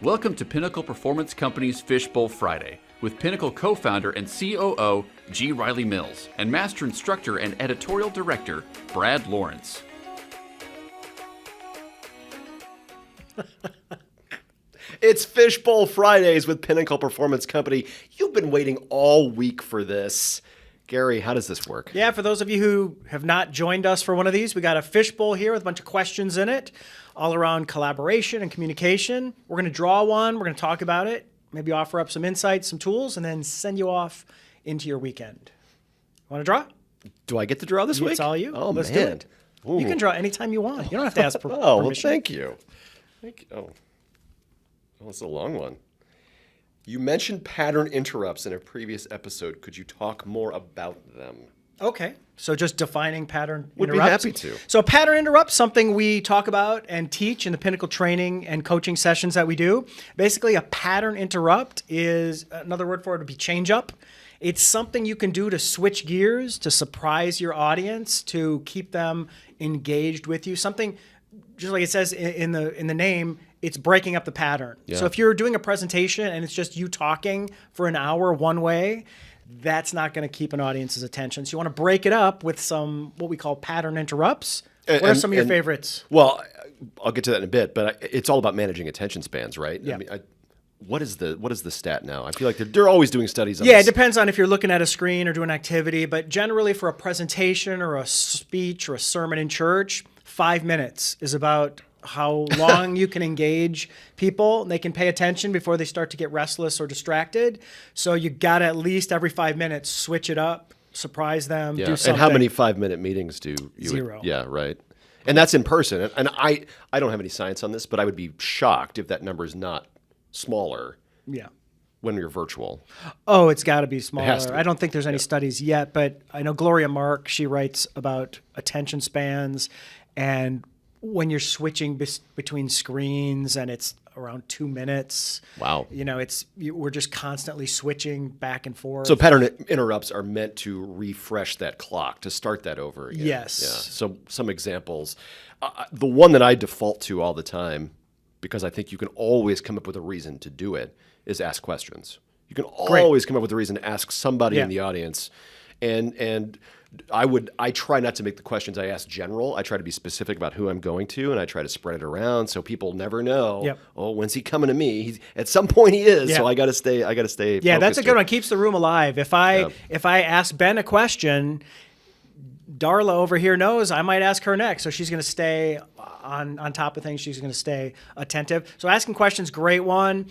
Welcome to Pinnacle Performance Company's Fishbowl Friday with Pinnacle co-founder and COO G. Riley Mills and master instructor and editorial director Brad Lawrence. It's Fishbowl Fridays with Pinnacle Performance Company. You've been waiting all week for this. Gary, how does this work? Yeah, for those of you who have not joined us for one of these, we got a fishbowl here with a bunch of questions in it, all around collaboration and communication. We're going to draw one. We're going to talk about it, maybe offer up some insights, some tools, and then send you off into your weekend. Want to draw? Do I get to draw this week? It's all you. Oh, Let's man. do it. You can draw anytime you want. You don't have to ask for permission. Oh, well, thank you. Oh, it's a long one. You mentioned pattern interrupts in a previous episode. Could you talk more about them? Okay. So just defining pattern Would interrupts. be happy to. So pattern interrupts, something we talk about and teach in the Pinnacle training and coaching sessions that we do. Basically, a pattern interrupt is, another word for it would be change up. It's something you can do to switch gears, to surprise your audience, to keep them engaged with you. Something, just like it says in the name, it's breaking up the pattern. Yeah. So if you're doing a presentation and it's just you talking for an hour one way, that's not going to keep an audience's attention. So you want to break it up with some what we call pattern interrupts. What are some of your favorites? Well, I'll get to that in a bit, but it's all about managing attention spans, right? Yeah. I mean, what is the stat now? I feel like they're always doing studies on Yeah, this. it depends on if you're looking at a screen or doing an activity, but generally for a presentation or a speech or a sermon in church, 5 minutes is about how long you can engage people. They can pay attention before they start to get restless or distracted. So you got to at least every 5 minutes switch it up, surprise them, do something. And how many 5-minute meetings do you? Zero. Yeah, right. And that's in person. And I don't have any science on this, but I would be shocked if that number is not smaller. Yeah. When you're virtual. Oh, it's got to be smaller. has to be. I don't think there's any studies yet, but I know Gloria Mark, she writes about attention spans and when you're switching between screens and it's around 2 minutes. Wow. You know, we're just constantly switching back and forth. So pattern interrupts are meant to refresh that clock, to start that over again. Yes. Yeah. So some examples. The one that I default to all the time, because I think you can always come up with a reason to do it, is ask questions. You can always come up with a reason to ask somebody in the audience. And I try not to make the questions I ask general. I try to be specific about who I'm going to, and I try to spread it around so people never know. Yep. Oh, when's he coming to me? At some point he is. Yeah. So I got to stay. Yeah, focused that's a good here. one. Keeps the room alive. If I ask Ben a question, Darla over here knows I might ask her next, so she's going to stay on top of things. She's going to stay attentive. So asking questions, great one.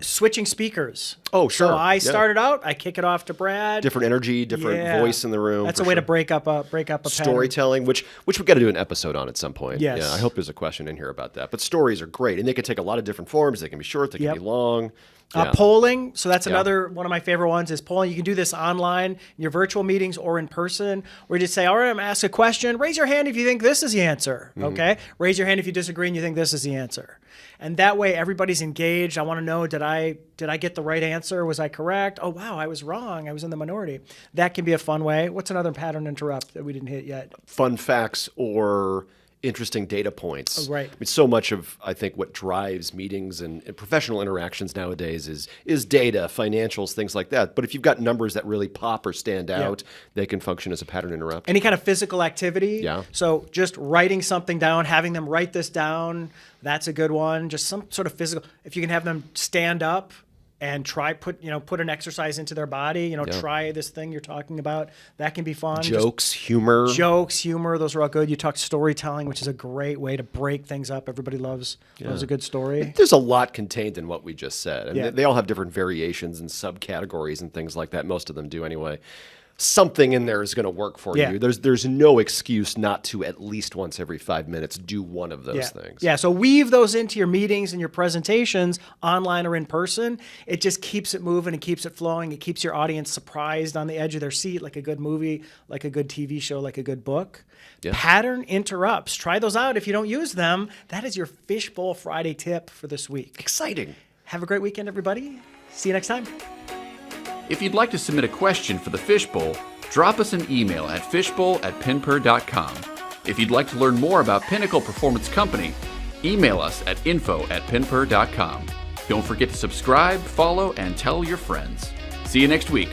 Switching speakers. Oh, sure. So I Yeah. started out. I kick it off to Brad. Different energy, different voice in the room. That's for a way to sure. break up a pattern. Storytelling, which we've got to do an episode on at some point. Yes. Yeah, I hope there's a question in here about that. But stories are great, and they can take a lot of different forms. They can be short, they can be long. Yeah. Polling. So that's another one of my favorite ones is polling. You can do this online in your virtual meetings or in person, where you just say, all right, I'm going to ask a question. Raise your hand if you think this is the answer. Okay. Raise your hand if you disagree and you think this is the answer. And that way everybody's engaged. I want to know, did I get the right answer? Was I correct? Oh, wow, I was wrong. I was in the minority. That can be a fun way. What's another pattern interrupt that we didn't hit yet? Fun facts or interesting data points. Oh, right. I mean, so much of, I think, what drives meetings and professional interactions nowadays is data, financials, things like that. But if you've got numbers that really pop or stand out, they can function as a pattern interrupt. Any kind of physical activity. Yeah. So just writing something down, having them write this down, that's a good one. Just some sort of physical. If you can have them stand up and put an exercise into their body, try this thing you're talking about. That can be fun. Jokes, humor. Those are all good. You talk storytelling, which is a great way to break things up. Everybody loves a good story. There's a lot contained in what we just said. I mean, Yeah. they all have different variations and subcategories and things like that. Most of them do anyway. Something in there is going to work for Yeah. you. There's no excuse not to at least once every 5 minutes do one of those things. Yeah, so weave those into your meetings and your presentations, online or in person. It just keeps it moving and keeps it flowing. It keeps your audience surprised on the edge of their seat, like a good movie, like a good TV show, like a good book. Yeah. Pattern interrupts. Try those out. If you don't use them, that is your Fishbowl Friday tip for this week. Exciting. Have a great weekend, everybody. See you next time. If you'd like to submit a question for the Fishbowl, drop us an email at fishbowl@pinper.com. If you'd like to learn more about Pinnacle Performance Company, email us at info@pinper.com. Don't forget to subscribe, follow, and tell your friends. See you next week